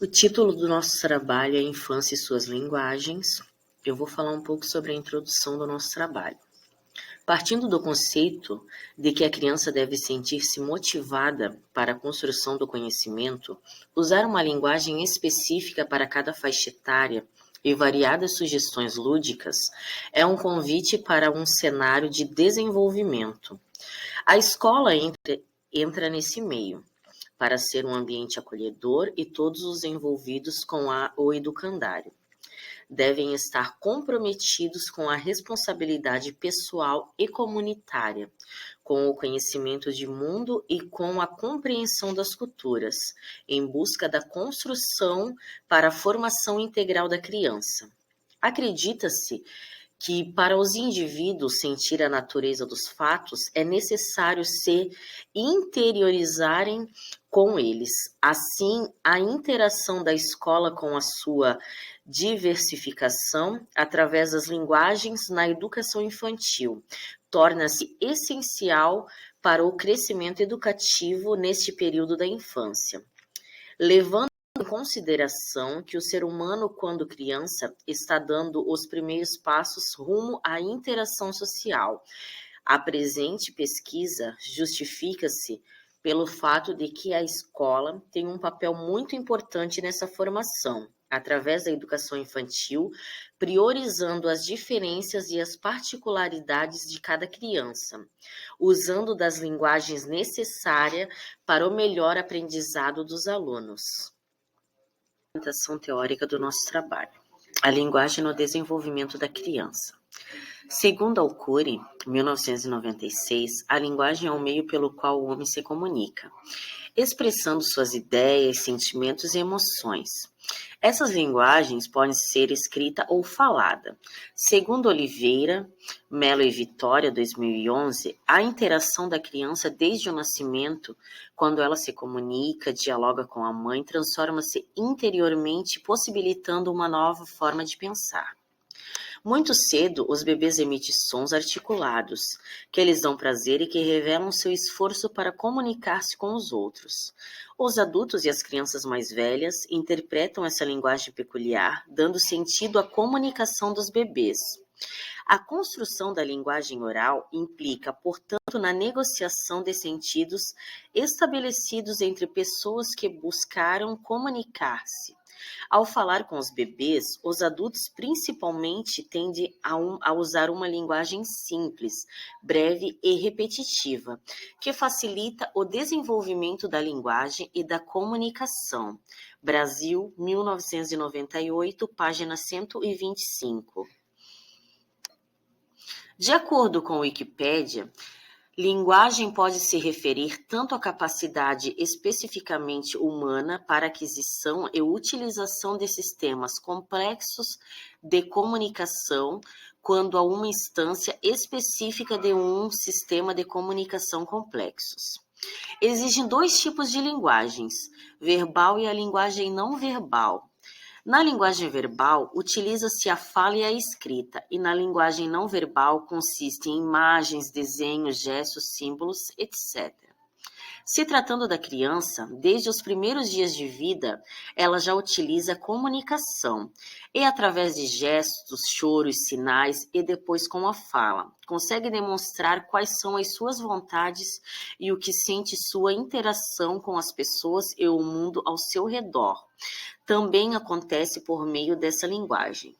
O título do nosso trabalho é Infância e suas linguagens. Eu vou falar um pouco sobre a introdução do nosso trabalho. Partindo do conceito de que a criança deve sentir-se motivada para a construção do conhecimento, usar uma linguagem específica para cada faixa etária e variadas sugestões lúdicas é um convite para um cenário de desenvolvimento. A escola entra nesse meio, para ser um ambiente acolhedor e todos os envolvidos com o educandário devem estar comprometidos com a responsabilidade pessoal e comunitária, com o conhecimento de mundo e com a compreensão das culturas, em busca da construção para a formação integral da criança. Acredita-se que para os indivíduos sentir a natureza dos fatos é necessário se interiorizarem com eles. Assim, a interação da escola com a sua diversificação através das linguagens na educação infantil torna-se essencial para o crescimento educativo neste período da infância. Levando em consideração que o ser humano, quando criança, está dando os primeiros passos rumo à interação social. A presente pesquisa justifica-se pelo fato de que a escola tem um papel muito importante nessa formação, através da educação infantil, priorizando as diferenças e as particularidades de cada criança, usando das linguagens necessárias para o melhor aprendizado dos alunos. Apresentação teórica do nosso trabalho. A linguagem no desenvolvimento da criança. Segundo Alcuri, 1996, a linguagem é o meio pelo qual o homem se comunica, expressando suas ideias, sentimentos e emoções. Essas linguagens podem ser escrita ou falada. Segundo Oliveira, Mello e Vitória, 2011, a interação da criança desde o nascimento, quando ela se comunica, dialoga com a mãe, transforma-se interiormente, possibilitando uma nova forma de pensar. Muito cedo, os bebês emitem sons articulados, que lhes dão prazer e que revelam seu esforço para comunicar-se com os outros. Os adultos e as crianças mais velhas interpretam essa linguagem peculiar, dando sentido à comunicação dos bebês. A construção da linguagem oral implica, portanto, na negociação de sentidos estabelecidos entre pessoas que buscaram comunicar-se. Ao falar com os bebês, os adultos principalmente tendem a usar uma linguagem simples, breve e repetitiva, que facilita o desenvolvimento da linguagem e da comunicação. Brasil, 1998, página 125. De acordo com a Wikipédia, linguagem pode se referir tanto à capacidade especificamente humana para aquisição e utilização de sistemas complexos de comunicação, quanto a uma instância específica de um sistema de comunicação complexos. Existem dois tipos de linguagens, verbal e a linguagem não verbal. Na linguagem verbal, utiliza-se a fala e a escrita, e na linguagem não verbal consiste em imagens, desenhos, gestos, símbolos, etc. Se tratando da criança, desde os primeiros dias de vida, ela já utiliza a comunicação, e através de gestos, choros, sinais e depois com a fala, consegue demonstrar quais são as suas vontades e o que sente sua interação com as pessoas e o mundo ao seu redor. Também acontece por meio dessa linguagem.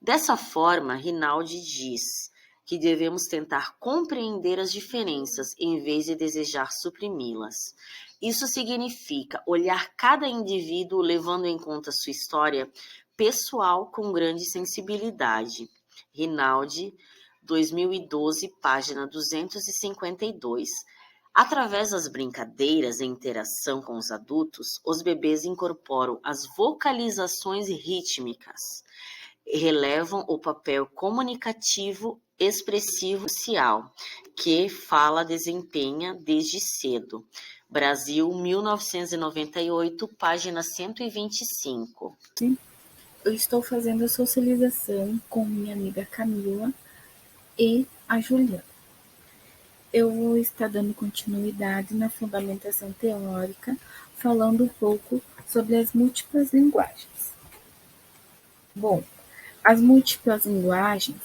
Dessa forma, Rinaldi diz que devemos tentar compreender as diferenças em vez de desejar suprimi-las. Isso significa olhar cada indivíduo levando em conta sua história pessoal com grande sensibilidade. Rinaldi, 2012, página 252. Através das brincadeiras e interação com os adultos, os bebês incorporam as vocalizações rítmicas, relevam o papel comunicativo, expressivo social, que fala desempenha desde cedo. Brasil, 1998, página 125. Eu estou fazendo a socialização com minha amiga Camila e a Juliana. Eu vou estar dando continuidade na fundamentação teórica, falando um pouco sobre as múltiplas linguagens. Bom, as múltiplas linguagens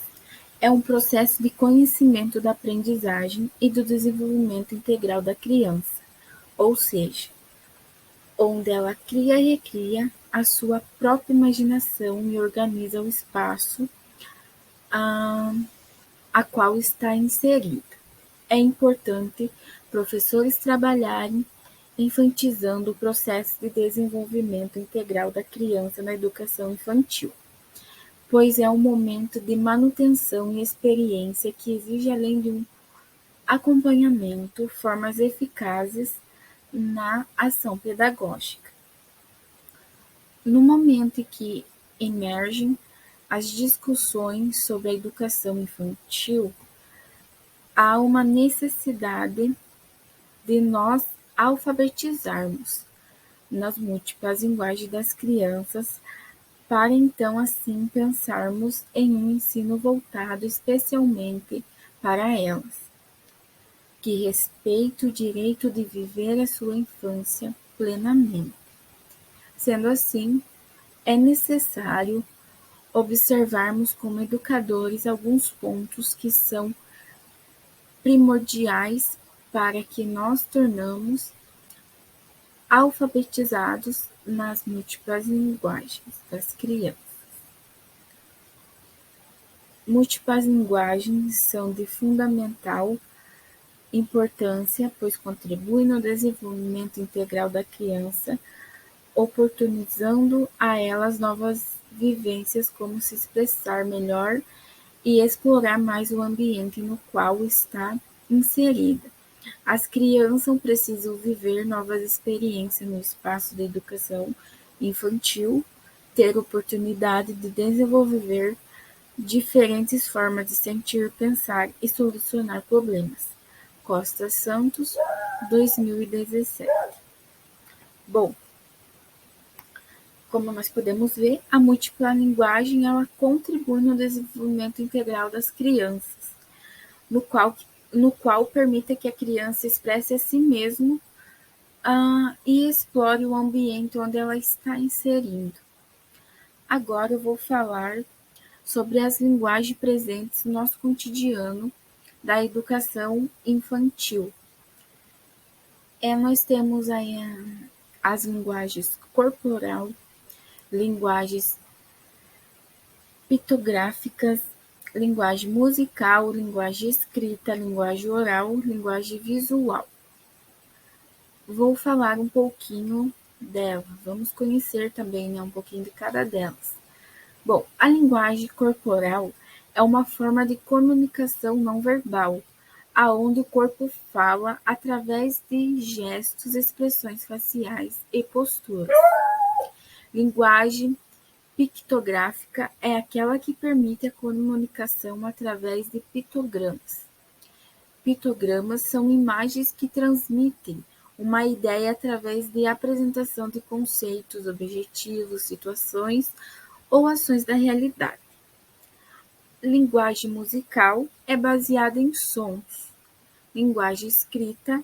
é um processo de conhecimento da aprendizagem e do desenvolvimento integral da criança, ou seja, onde ela cria e recria a sua própria imaginação e organiza o espaço a qual está inserida. É importante professores trabalharem enfatizando o processo de desenvolvimento integral da criança na educação infantil, pois é um momento de manutenção e experiência que exige, além de um acompanhamento, formas eficazes na ação pedagógica. No momento em que emergem as discussões sobre a educação infantil, há uma necessidade de nós alfabetizarmos nas múltiplas linguagens das crianças, para então assim pensarmos em um ensino voltado especialmente para elas, que respeite o direito de viver a sua infância plenamente. Sendo assim, é necessário observarmos como educadores alguns pontos que são primordiais para que nós tornamos alfabetizados nas múltiplas linguagens das crianças. Múltiplas linguagens são de fundamental importância, pois contribuem no desenvolvimento integral da criança, oportunizando a elas novas vivências, como se expressar melhor e explorar mais o ambiente no qual está inserida. As crianças precisam viver novas experiências no espaço da educação infantil, ter oportunidade de desenvolver diferentes formas de sentir, pensar e solucionar problemas. Costa Santos, 2017. Bom, como nós podemos ver, a múltipla linguagem ela contribui no desenvolvimento integral das crianças, no qual permite que a criança expresse a si mesma e explore o ambiente onde ela está inserindo. Agora eu vou falar sobre as linguagens presentes no nosso cotidiano da educação infantil. Nós temos aí as linguagens corporal, linguagens pictográficas, linguagem musical, linguagem escrita, linguagem oral, linguagem visual. Vou falar um pouquinho dela, vamos conhecer também um pouquinho de cada delas. Bom, a linguagem corporal é uma forma de comunicação não verbal, aonde o corpo fala através de gestos, expressões faciais e posturas. Linguagem pictográfica é aquela que permite a comunicação através de pictogramas. Pictogramas são imagens que transmitem uma ideia através de apresentação de conceitos, objetivos, situações ou ações da realidade. Linguagem musical é baseada em sons. Linguagem escrita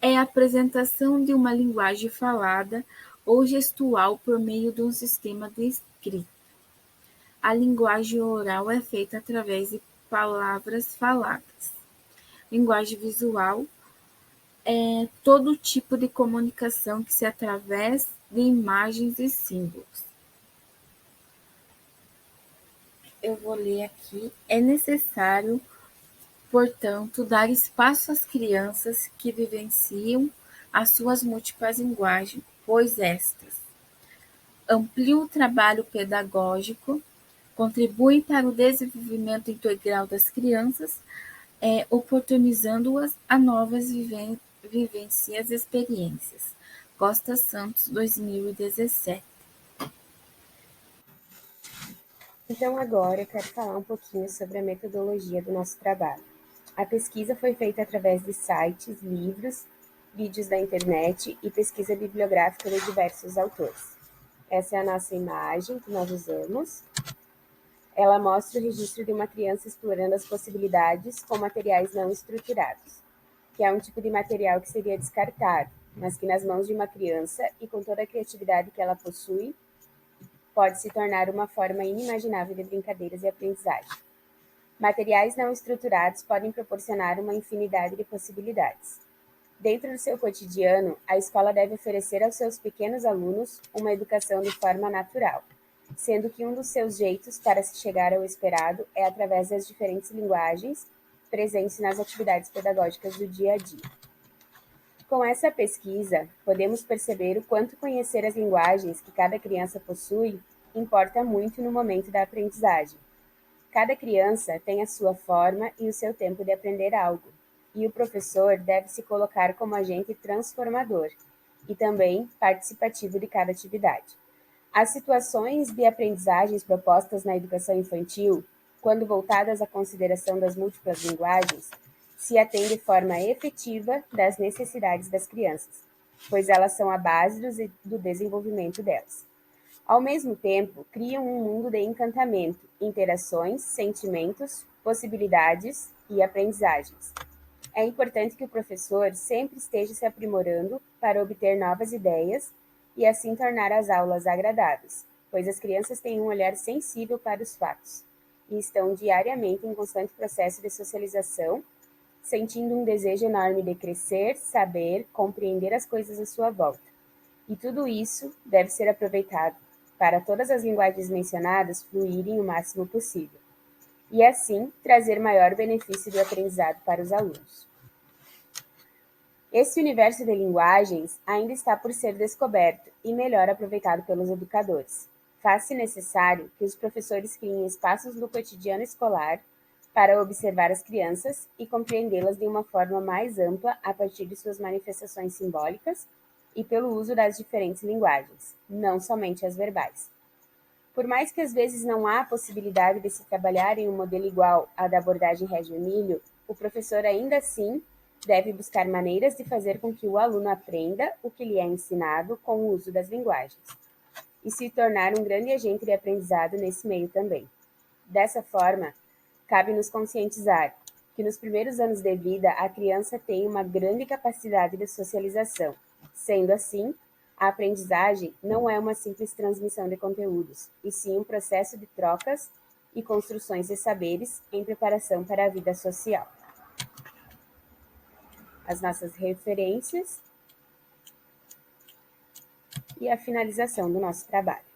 é a apresentação de uma linguagem falada ou gestual por meio de um sistema de escrita. A linguagem oral é feita através de palavras faladas. Linguagem visual é todo tipo de comunicação que se através de imagens e símbolos. Eu vou ler aqui. É necessário, portanto, dar espaço às crianças que vivenciam as suas múltiplas linguagens, pois estas ampliam o trabalho pedagógico, contribuem para o desenvolvimento integral das crianças, oportunizando-as a novas vivências e experiências. Costa Santos, 2017. Então, agora eu quero falar um pouquinho sobre a metodologia do nosso trabalho. A pesquisa foi feita através de sites, livros, vídeos da internet e pesquisa bibliográfica de diversos autores. Essa é a nossa imagem que nós usamos. Ela mostra o registro de uma criança explorando as possibilidades com materiais não estruturados, que é um tipo de material que seria descartado, mas que nas mãos de uma criança e com toda a criatividade que ela possui, pode se tornar uma forma inimaginável de brincadeiras e aprendizagem. Materiais não estruturados podem proporcionar uma infinidade de possibilidades. Dentro do seu cotidiano, a escola deve oferecer aos seus pequenos alunos uma educação de forma natural, sendo que um dos seus jeitos para se chegar ao esperado é através das diferentes linguagens presentes nas atividades pedagógicas do dia a dia. Com essa pesquisa, podemos perceber o quanto conhecer as linguagens que cada criança possui importa muito no momento da aprendizagem. Cada criança tem a sua forma e o seu tempo de aprender algo, e o professor deve se colocar como agente transformador e também participativo de cada atividade. As situações de aprendizagens propostas na educação infantil, quando voltadas à consideração das múltiplas linguagens, se atém de forma efetiva das necessidades das crianças, pois elas são a base do desenvolvimento delas. Ao mesmo tempo, criam um mundo de encantamento, interações, sentimentos, possibilidades e aprendizagens. É importante que o professor sempre esteja se aprimorando para obter novas ideias e assim tornar as aulas agradáveis, pois as crianças têm um olhar sensível para os fatos e estão diariamente em constante processo de socialização, sentindo um desejo enorme de crescer, saber, compreender as coisas à sua volta. E tudo isso deve ser aproveitado para todas as linguagens mencionadas fluírem o máximo possível, e assim trazer maior benefício do aprendizado para os alunos. Esse universo de linguagens ainda está por ser descoberto e melhor aproveitado pelos educadores. Faz-se necessário que os professores criem espaços no cotidiano escolar para observar as crianças e compreendê-las de uma forma mais ampla a partir de suas manifestações simbólicas e pelo uso das diferentes linguagens, não somente as verbais. Por mais que às vezes não há possibilidade de se trabalhar em um modelo igual à da abordagem Reggio Emílio, o professor ainda assim deve buscar maneiras de fazer com que o aluno aprenda o que lhe é ensinado com o uso das linguagens, e se tornar um grande agente de aprendizado nesse meio também. Dessa forma, cabe nos conscientizar que nos primeiros anos de vida a criança tem uma grande capacidade de socialização. Sendo assim, a aprendizagem não é uma simples transmissão de conteúdos, e sim um processo de trocas e construções de saberes em preparação para a vida social. As nossas referências e a finalização do nosso trabalho.